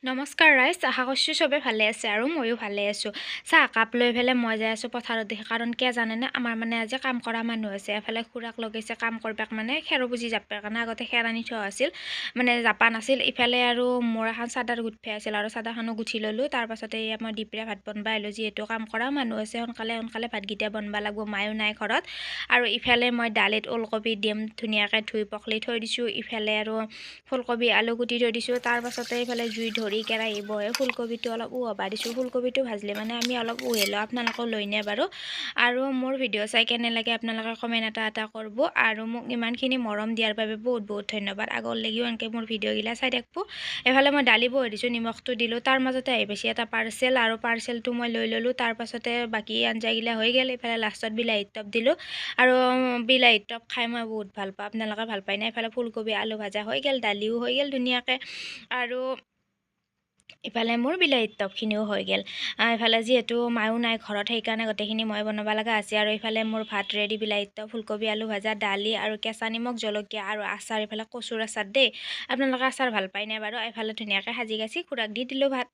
নমস্কাৰ ৰাইজ, আশা কৰিছোঁ চবে ভালে আছে আৰু ময়ো ভালে আছোঁ। চাহ কাপ লৈ পেলাই মই যাই আছোঁ পথাৰত দেখি, কাৰণ কিয় জানেনে, আমাৰ মানে আজি কাম কৰা মানুহ আছে। এফালে খুৰাক লগাইছে কাম কৰবাক, মানে খেৰ বুজি জাপাৰ কাৰণে আগতে খেৰ আনি থোৱা আছিল, মানে জাপা নাছিল। ইফালে আৰু মোৰ এখন চাদৰ গুঠফে আছিল আৰু চাদৰখনো গুঠি ল'লোঁ। তাৰ পাছতে মই দুপৰীয়া ভাত বনবা আহিলোঁ, যিহেতু কাম কৰা মানুহ আছে, সোনকালে সোনকালে ভাতকেইটা বনবা লাগব, মায়ো নাই ঘৰত। আৰু ইফালে মই দালিত ওলকবি দিম ধুনীয়াকৈ ধুই পখলি থৈ দিছোঁ। ইফালে আৰু ফুলকবি আলু কুটি থৈ দিছোঁ। তাৰ পাছতে ইফালে জুই ধৰি কেৰাহী বহে, ফুলকবিটো অলপ উহবা দিছোঁ। ফুলকবিটো ভাজলে মানে আমি অলপ উহে লওঁ, আপোনালোকেও লৈ নে বাৰু। আৰু মোৰ ভিডিঅ' চাই কেনে লাগে আপোনালোকে কমেণ্ট এটা কৰিব, আৰু মোক ইমানখিনি মৰম দিয়াৰ বাবে বহুত বহুত ধন্যবাদ। আগলৈও এনেকৈ মোৰ ভিডিঅ'গিলা চাই থাকিব। এফালে মই দালি বহাই দিছোঁ, নিমখটো দিলোঁ। তাৰ মাজতে আহি পাইছে এটা পাৰ্চেল, আৰু পাৰ্চেলটো মই লৈ ল'লোঁ। তাৰ পাছতে বাকী আঞ্জাগিলা হৈ গ'ল। এইফালে লাষ্টত বিলাহীৰ টপ দিলোঁ, আৰু বিলাহীৰ টপ খাই মই বহুত ভাল পাওঁ। আপোনালোকে ভাল পায় না? এইফালে ফুলকবি আলু ভাজা হৈ গ'ল, দালিও হৈ গ'ল ধুনীয়াকৈ, আৰু ইফালে মোৰ বিলাহীৰ টপখিনিও হৈ গ'ল। ইফালে যিহেতু মায়ো নাই ঘৰত, সেইকাৰণে গোটেইখিনি মই বনাব লগা আছে। আৰু ইফালে মোৰ ভাত ৰেডি, বিলাহীৰ টপ, ফুলকবি আলু ভাজা, দালি আৰু কেঁচা নিমখ, জলকীয়া আৰু আচাৰ। ইফালে কচুৰ আচাৰ দেই, আপোনালোকে আচাৰ ভাল পায় নে বাৰু? এফালে ধুনীয়াকৈ সাজি কাচি খুৰাক দি দিলোঁ ভাত।